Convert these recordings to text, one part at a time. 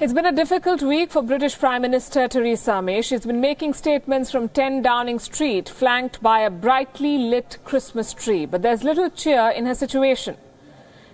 It's been a difficult week for British Prime Minister Theresa May. She's been making statements from 10 Downing Street, flanked by a brightly lit Christmas tree. But there's little cheer in her situation.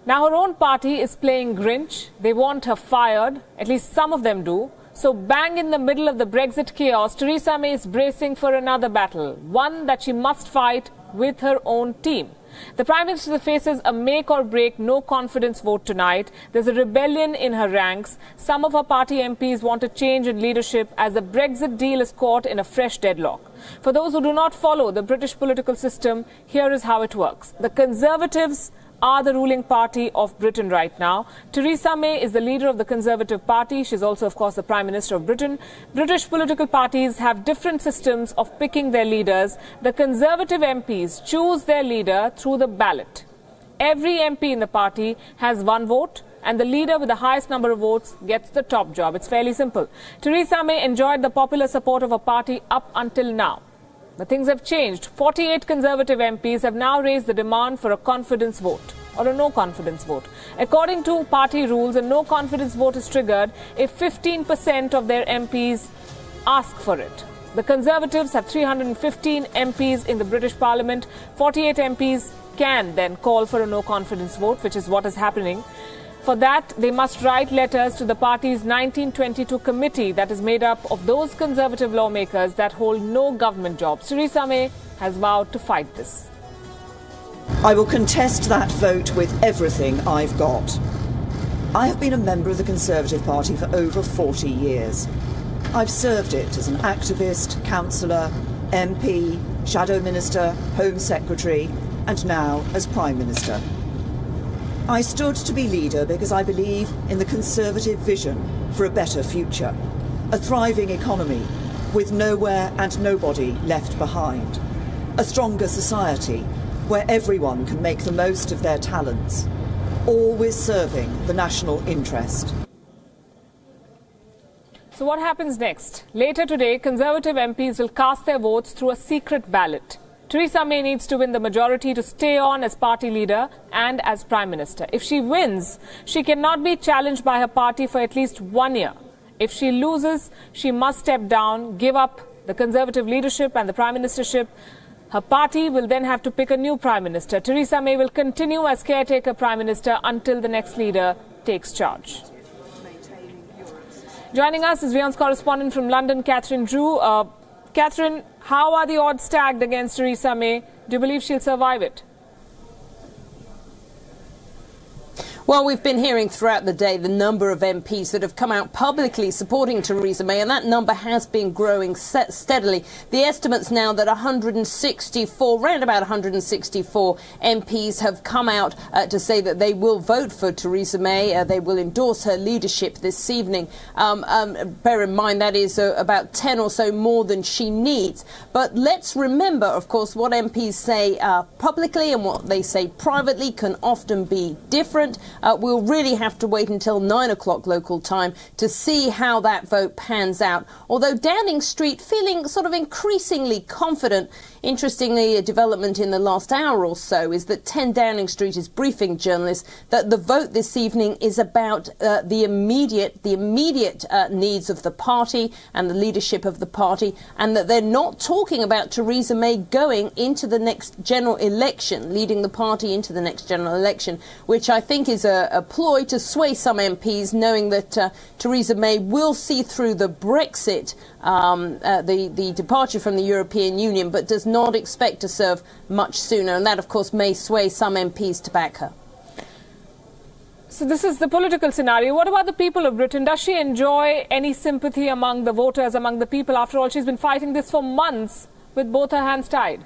Now her own party is playing Grinch. They want her fired. At least some of them do. So bang in the middle of the Brexit chaos, Theresa May is bracing for another battle, one that she must fight with her own team. The Prime Minister faces a make-or-break no-confidence vote tonight. There's a rebellion in her ranks. Some of her party MPs want a change in leadership as the Brexit deal is caught in a fresh deadlock. For those who do not follow the British political system, here is how it works. The Conservatives are the ruling party of Britain right now. Theresa May is the leader of the Conservative Party. She's also, of course, the Prime Minister of Britain. British political parties have different systems of picking their leaders. The Conservative MPs choose their leader through the ballot. Every MP in the party has one vote, and the leader with the highest number of votes gets the top job. It's fairly simple. Theresa May enjoyed the popular support of her party up until now. But things have changed. 48 Conservative MPs have now raised the demand for a confidence vote or a no-confidence vote. According to party rules, a no-confidence vote is triggered if 15% of their MPs ask for it. The Conservatives have 315 MPs in the British Parliament. 48 MPs can then call for a no-confidence vote, which is what is happening. For that, they must write letters to the party's 1922 committee that is made up of those Conservative lawmakers that hold no government jobs. Theresa May has vowed to fight this. I will contest that vote with everything I've got. I have been a member of the Conservative Party for over 40 years. I've served it as an activist, councillor, MP, Shadow Minister, Home Secretary, and now as Prime Minister. I stood to be leader because I believe in the Conservative vision for a better future, a thriving economy with nowhere and nobody left behind, a stronger society where everyone can make the most of their talents, always serving the national interest. So what happens next? Later today, Conservative MPs will cast their votes through a secret ballot. Theresa May needs to win the majority to stay on as party leader and as Prime Minister. If she wins, she cannot be challenged by her party for at least 1 year. If she loses, she must step down, give up the Conservative leadership and the Prime Ministership. Her party will then have to pick a new Prime Minister. Theresa May will continue as caretaker Prime Minister until the next leader takes charge. Joining us is WION's correspondent from London, Catherine Drew. Catherine, how are the odds stacked against Theresa May? Do you believe she'll survive it? Well, we've been hearing throughout the day the number of MPs that have come out publicly supporting Theresa May, and that number has been growing steadily. The estimates now that 164, around about 164 MPs have come out to say that they will vote for Theresa May. They will endorse her leadership this evening. Bear in mind that is about 10 or so more than she needs. But let's remember, of course, what MPs say publicly and what they say privately can often be different. We'll really have to wait until 9 o'clock local time to see how that vote pans out. Although Downing Street feeling sort of increasingly confident. Interestingly, a development in the last hour or so is that 10 Downing Street is briefing journalists that the vote this evening is about the immediate needs of the party and the leadership of the party, and that they're not talking about Theresa May going into the next general election, leading the party into the next general election, which I think is a ploy to sway some MPs, knowing that Theresa May will see through the Brexit, the departure from the European Union, but does not expect to serve much sooner. And that, of course, may sway some MPs to back her. So this is the political scenario. What about the people of Britain? Does she enjoy any sympathy among the voters, among the people? After all, she's been fighting this for months with both her hands tied.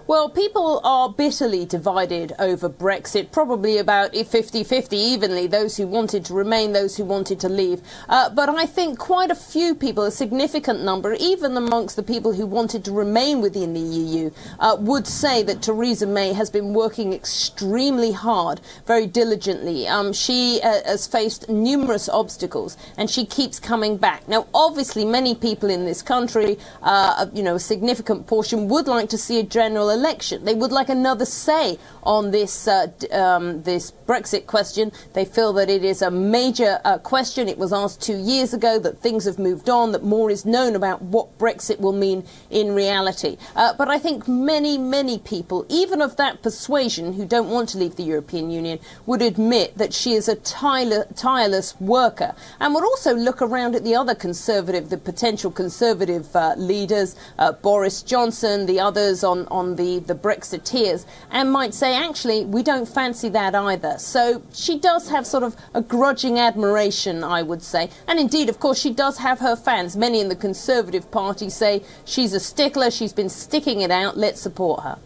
Well, people are bitterly divided over Brexit, probably about 50-50 evenly, those who wanted to remain, those who wanted to leave. But I think quite a few people, a significant number, even amongst the people who wanted to remain within the EU, would say that Theresa May has been working extremely hard, very diligently. She has faced numerous obstacles and she keeps coming back. Now, obviously, many people in this country, a significant portion would like to see a general election. They would like another say on this this Brexit question. They feel that it is a major question. It was asked 2 years ago, that things have moved on, that more is known about what Brexit will mean in reality. But I think many people, even of that persuasion, who don't want to leave the European Union, would admit that she is a tireless worker, and would also look around at the other the potential Conservative leaders, Boris Johnson, the others on the Brexiteers, and might say, actually, we don't fancy that either. So she does have sort of a grudging admiration, I would say. And indeed, of course, she does have her fans. Many in the Conservative Party say she's a stickler, she's been sticking it out, let's support her.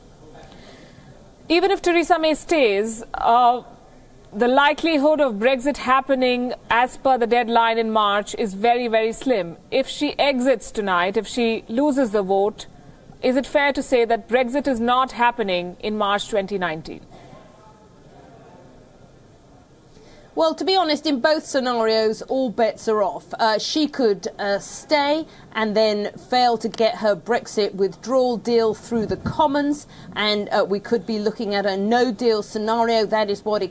Even if Theresa May stays, the likelihood of Brexit happening as per the deadline in March is very slim. If she exits tonight, if she loses the vote, is it fair to say that Brexit is not happening in March 2019? Well, to be honest, in both scenarios, all bets are off. She could stay and then fail to get her Brexit withdrawal deal through the Commons, and we could be looking at a no-deal scenario. That is what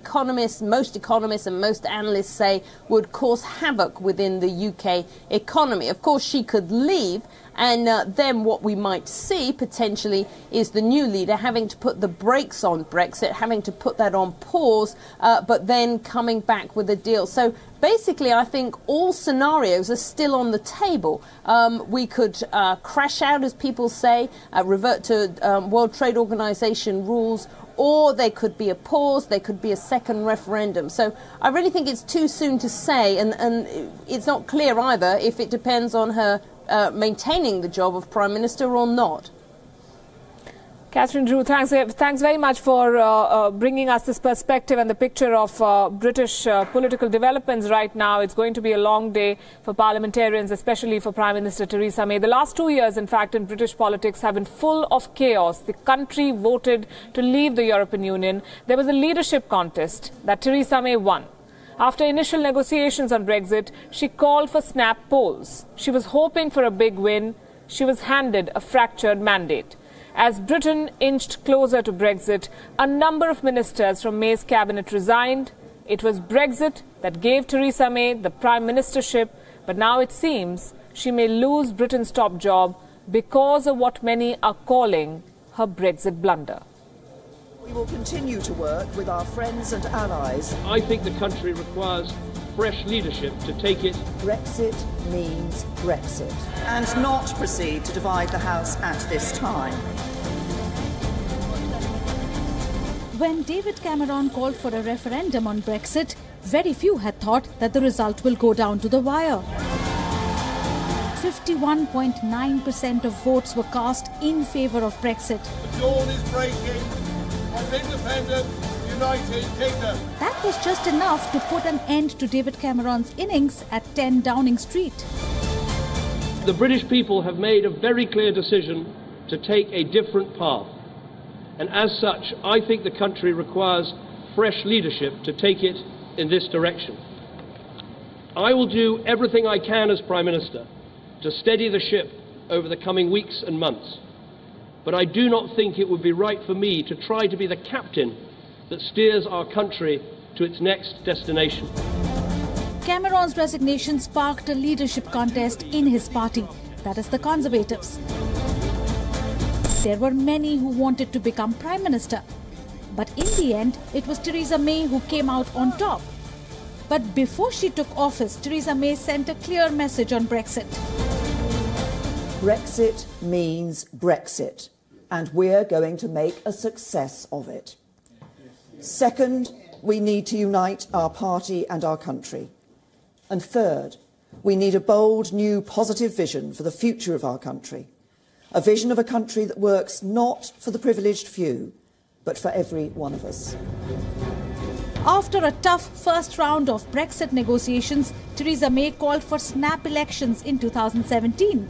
most economists and most analysts say would cause havoc within the UK economy. Of course, she could leave, and then what we might see potentially is the new leader having to put the brakes on Brexit, having to put that on pause, but then coming back with a deal. So basically, I think all scenarios are still on the table. We could crash out, as people say, revert to World Trade Organization rules, or there could be a pause, there could be a second referendum. So I really think it's too soon to say, and it's not clear either if it depends on her maintaining the job of Prime Minister or not. Catherine Drew, thanks very much for bringing us this perspective and the picture of British political developments right now. It's going to be a long day for parliamentarians, especially for Prime Minister Theresa May. The last 2 years, in fact, in British politics have been full of chaos. The country voted to leave the European Union. There was a leadership contest that Theresa May won. After initial negotiations on Brexit, she called for snap polls. She was hoping for a big win. She was handed a fractured mandate. As Britain inched closer to Brexit, a number of ministers from May's cabinet resigned. It was Brexit that gave Theresa May the prime ministership, but now it seems she may lose Britain's top job because of what many are calling her Brexit blunder. We will continue to work with our friends and allies. I think the country requires fresh leadership to take it. Brexit means Brexit, and not proceed to divide the House at this time. When David Cameron called for a referendum on Brexit, very few had thought that the result will go down to the wire. 51.9% of votes were cast in favour of Brexit. The dawn is breaking of independent United Kingdom. That was just enough to put an end to David Cameron's innings at 10 Downing Street. The British people have made a very clear decision to take a different path. And as such, I think the country requires fresh leadership to take it in this direction. I will do everything I can as Prime Minister to steady the ship over the coming weeks and months. But I do not think it would be right for me to try to be the captain that steers our country to its next destination. Cameron's resignation sparked a leadership contest in his party, that is the Conservatives. There were many who wanted to become Prime Minister, but in the end, it was Theresa May who came out on top. But before she took office, Theresa May sent a clear message on Brexit. Brexit means Brexit, and we're going to make a success of it. Second, we need to unite our party and our country. And third, we need a bold, new, positive vision for the future of our country. A vision of a country that works not for the privileged few, but for every one of us. After a tough first round of Brexit negotiations, Theresa May called for snap elections in 2017.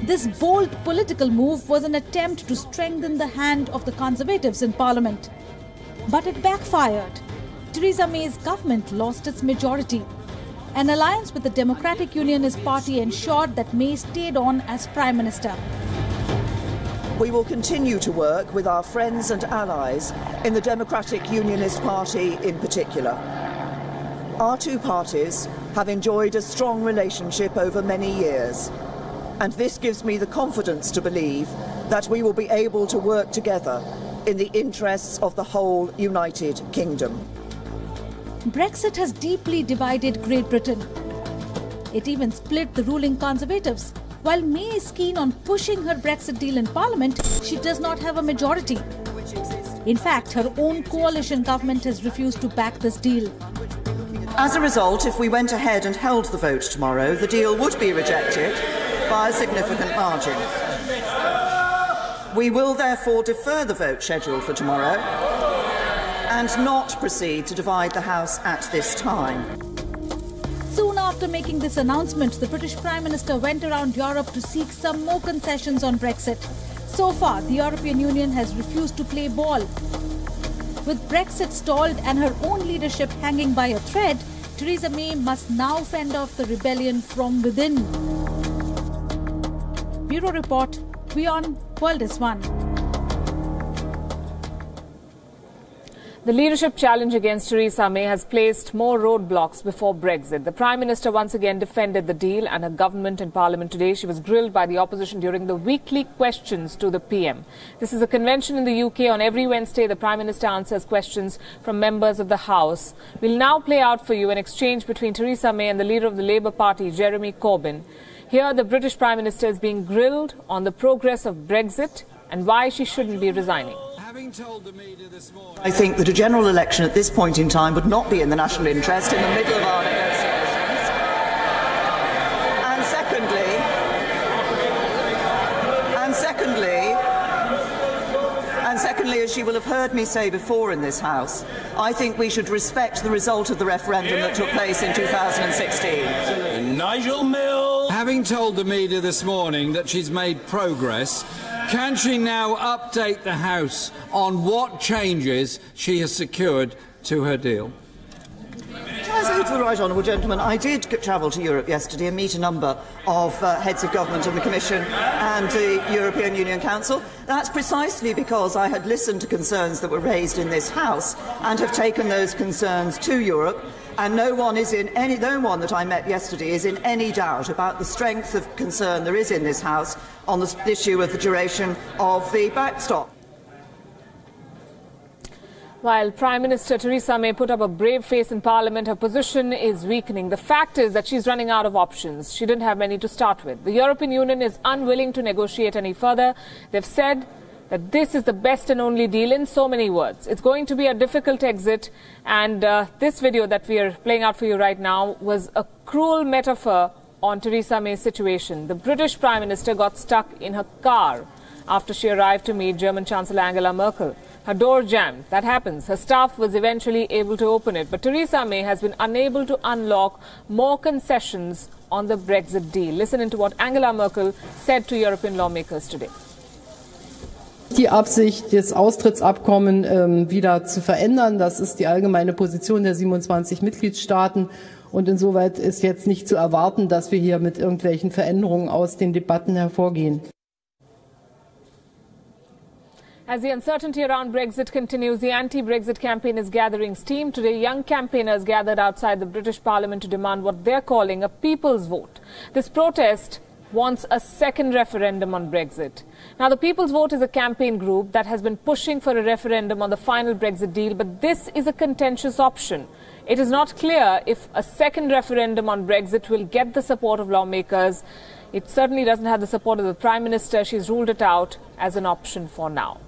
This bold political move was an attempt to strengthen the hand of the Conservatives in Parliament. But it backfired. Theresa May's government lost its majority. An alliance with the Democratic Unionist Party ensured that May stayed on as Prime Minister. We will continue to work with our friends and allies in the Democratic Unionist Party in particular. Our two parties have enjoyed a strong relationship over many years, and this gives me the confidence to believe that we will be able to work together in the interests of the whole United Kingdom. Brexit has deeply divided Great Britain. It even split the ruling Conservatives. While May is keen on pushing her Brexit deal in Parliament, she does not have a majority. In fact, her own coalition government has refused to back this deal. As a result, if we went ahead and held the vote tomorrow, the deal would be rejected by a significant margin. We will therefore defer the vote scheduled for tomorrow and not proceed to divide the House at this time. Soon after making this announcement, the British Prime Minister went around Europe to seek some more concessions on Brexit. So far, the European Union has refused to play ball. With Brexit stalled and her own leadership hanging by a thread, Theresa May must now fend off the rebellion from within. Bureau Report, WION, World is One. The leadership challenge against Theresa May has placed more roadblocks before Brexit. The Prime Minister once again defended the deal and her government in Parliament today. She was grilled by the opposition during the weekly questions to the PM. This is a convention in the UK. On every Wednesday, the Prime Minister answers questions from members of the House. We'll now play out for you an exchange between Theresa May and the leader of the Labour Party, Jeremy Corbyn. Here, the British Prime Minister is being grilled on the progress of Brexit and why she shouldn't be resigning. I think that a general election at this point in time would not be in the national interest in the middle of our negotiations. And secondly, as you will have heard me say before in this House, I think we should respect the result of the referendum that took place in 2016. Nigel Mills. Having told the media this morning that she's made progress, can she now update the House on what changes she has secured to her deal? As to the right honourable gentleman, I did travel to Europe yesterday and meet a number of heads of government in the Commission and the European Union Council. That's precisely because I had listened to concerns that were raised in this House and have taken those concerns to Europe. And no one that I met yesterday is in any doubt about the strength of concern there is in this House on the issue of the duration of the backstop. While Prime Minister Theresa May put up a brave face in Parliament, her position is weakening. The fact is that she's running out of options. She didn't have many to start with. The European Union is unwilling to negotiate any further. They've said that this is the best and only deal in so many words. It's going to be a difficult exit, and this video that we are playing out for you right now was a cruel metaphor on Theresa May's situation. The British Prime Minister got stuck in her car after she arrived to meet German Chancellor Angela Merkel. Her door jammed. That happens. Her staff was eventually able to open it, but Theresa May has been unable to unlock more concessions on the Brexit deal. Listen into what Angela Merkel said to European lawmakers today. Die Absicht, das Austrittsabkommen wieder zu verändern. Das ist die allgemeine Position der 27 Mitgliedstaaten. Und insoweit ist jetzt nicht zu erwarten, dass wir hier mit irgendwelchen Veränderungen aus den Debatten hervorgehen. As the uncertainty around Brexit continues, the anti-Brexit campaign is gathering steam. Today, young campaigners gathered outside the British Parliament to demand what they're calling a people's vote. This protest wants a second referendum on Brexit. Now, the People's Vote is a campaign group that has been pushing for a referendum on the final Brexit deal, but this is a contentious option. It is not clear if a second referendum on Brexit will get the support of lawmakers. It certainly doesn't have the support of the Prime Minister. She's ruled it out as an option for now.